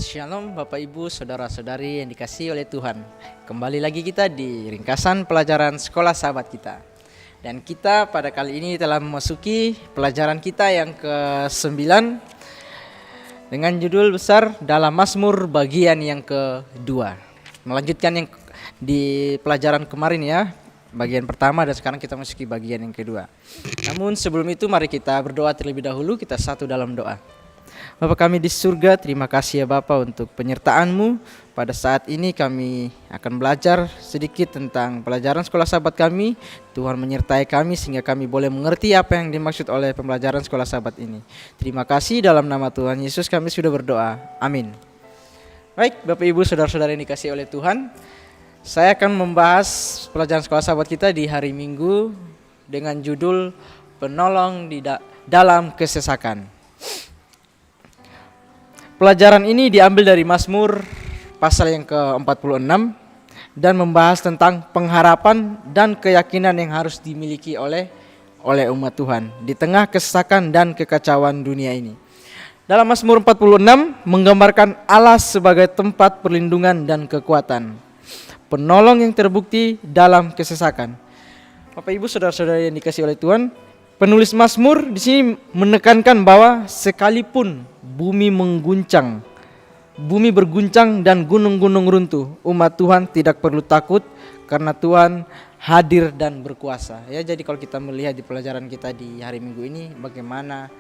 Shalom Bapak Ibu, Saudara-saudari yang dikasihi oleh Tuhan. Kembali lagi kita di ringkasan pelajaran sekolah sahabat kita. Dan kita pada kali ini telah memasuki pelajaran kita yang ke-9 dengan judul besar dalam Mazmur bagian yang kedua. Melanjutkan yang di pelajaran kemarin ya, bagian pertama, dan sekarang kita memasuki bagian yang kedua. Namun sebelum itu mari kita berdoa terlebih dahulu. Kita satu dalam doa. Bapa kami di surga, terima kasih ya Bapa untuk penyertaan-Mu. Pada saat ini kami akan belajar sedikit tentang pelajaran sekolah sahabat kami. Tuhan menyertai kami sehingga kami boleh mengerti apa yang dimaksud oleh pembelajaran sekolah sahabat ini. Terima kasih, dalam nama Tuhan Yesus kami sudah berdoa. Amin. Baik Bapak Ibu, Saudara-saudara yang dikasihi oleh Tuhan, saya akan membahas pelajaran sekolah sahabat kita di hari Minggu dengan judul Penolong di dalam Kesesakan. Pelajaran ini diambil dari Mazmur pasal yang ke-46 dan membahas tentang pengharapan dan keyakinan yang harus dimiliki oleh umat Tuhan di tengah kesesakan dan kekacauan dunia ini. Dalam Mazmur 46 menggambarkan Allah sebagai tempat perlindungan dan kekuatan, penolong yang terbukti dalam kesesakan. Bapak Ibu, saudara-saudara yang dikasihi oleh Tuhan, penulis Mazmur di sini menekankan bahwa sekalipun bumi berguncang dan gunung-gunung runtuh, umat Tuhan tidak perlu takut karena Tuhan hadir dan berkuasa. Ya, jadi kalau kita melihat di pelajaran kita di hari Minggu ini, bagaimana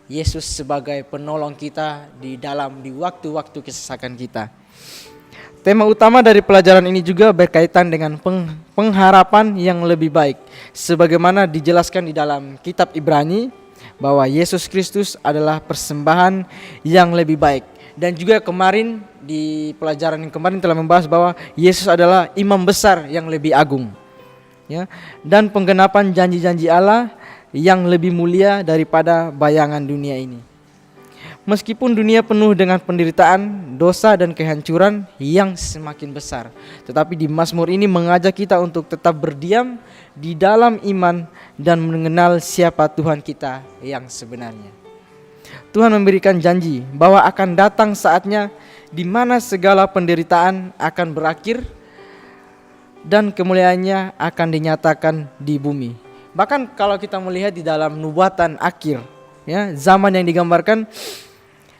Yesus sebagai penolong kita di waktu-waktu kesesakan kita. Tema utama dari pelajaran ini juga berkaitan dengan pengharapan yang lebih baik, sebagaimana dijelaskan di dalam kitab Ibrani bahwa Yesus Kristus adalah persembahan yang lebih baik. Dan juga kemarin di pelajaran yang kemarin telah membahas bahwa Yesus adalah imam besar yang lebih agung, ya, dan penggenapan janji-janji Allah yang lebih mulia daripada bayangan dunia ini. Meskipun dunia penuh dengan penderitaan, dosa dan kehancuran yang semakin besar, tetapi di Mazmur ini mengajak kita untuk tetap berdiam di dalam iman dan mengenal siapa Tuhan kita yang sebenarnya. Tuhan memberikan janji bahwa akan datang saatnya di mana segala penderitaan akan berakhir dan kemuliaannya akan dinyatakan di bumi. Bahkan kalau kita melihat di dalam nubuatan akhir, ya, zaman yang digambarkan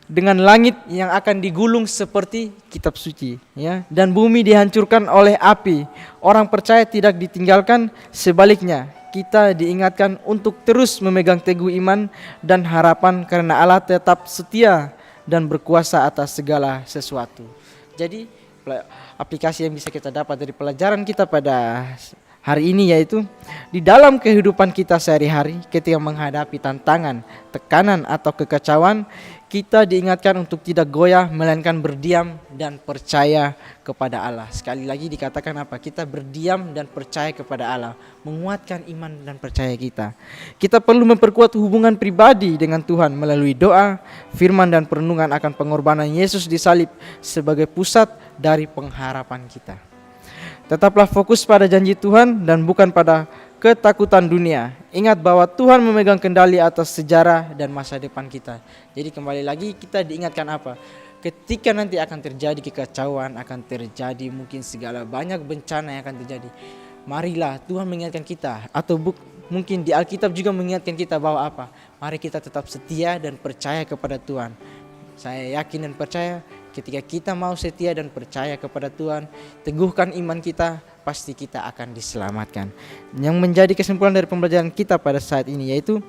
dengan langit yang akan digulung seperti kitab suci, ya, dan bumi dihancurkan oleh api. Orang percaya tidak ditinggalkan, sebaliknya kita diingatkan untuk terus memegang teguh iman dan harapan karena Allah tetap setia dan berkuasa atas segala sesuatu. Jadi aplikasi yang bisa kita dapat dari pelajaran kita pada hari ini yaitu di dalam kehidupan kita sehari-hari ketika menghadapi tantangan, tekanan atau kekacauan, kita diingatkan untuk tidak goyah melainkan berdiam dan percaya kepada Allah. Sekali lagi dikatakan apa? Kita berdiam dan percaya kepada Allah, menguatkan iman dan percaya kita. Kita perlu memperkuat hubungan pribadi dengan Tuhan melalui doa, firman dan perenungan akan pengorbanan Yesus di salib sebagai pusat dari pengharapan kita. Tetaplah fokus pada janji Tuhan dan bukan pada ketakutan dunia. Ingat bahwa Tuhan memegang kendali atas sejarah dan masa depan kita. Jadi kembali lagi kita diingatkan apa? Ketika nanti akan terjadi kekacauan, akan terjadi mungkin segala banyak bencana yang akan terjadi, marilah Tuhan mengingatkan kita, atau mungkin di Alkitab juga mengingatkan kita bahwa apa? Mari kita tetap setia dan percaya kepada Tuhan. Saya yakin dan percaya ketika kita mau setia dan percaya kepada Tuhan, teguhkan iman kita, pasti kita akan diselamatkan. Yang menjadi kesimpulan dari pembelajaran kita pada saat ini yaitu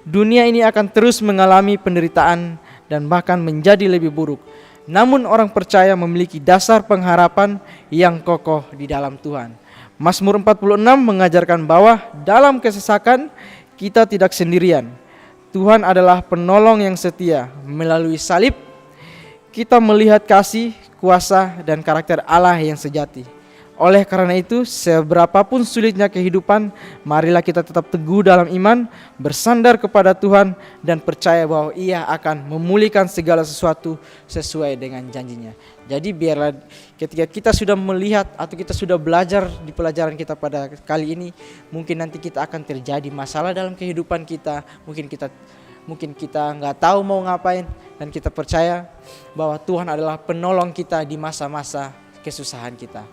dunia ini akan terus mengalami penderitaan dan bahkan menjadi lebih buruk. Namun orang percaya memiliki dasar pengharapan yang kokoh di dalam Tuhan. Mazmur 46 mengajarkan bahwa dalam kesesakan kita tidak sendirian. Tuhan adalah penolong yang setia. Melalui salib kita melihat kasih, kuasa, dan karakter Allah yang sejati. Oleh karena itu, seberapapun sulitnya kehidupan, marilah kita tetap teguh dalam iman, bersandar kepada Tuhan, dan percaya bahwa Ia akan memulihkan segala sesuatu sesuai dengan janjinya. Jadi biarlah ketika kita sudah melihat atau kita sudah belajar di pelajaran kita pada kali ini, mungkin nanti kita akan terjadi masalah dalam kehidupan kita, mungkin kita mungkin kita nggak tahu mau ngapain, dan kita percaya bahwa Tuhan adalah penolong kita di masa-masa kesusahan kita.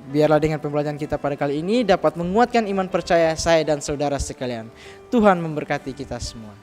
Biarlah dengan pembelajaran kita pada kali ini dapat menguatkan iman percaya saya dan saudara sekalian. Tuhan memberkati kita semua.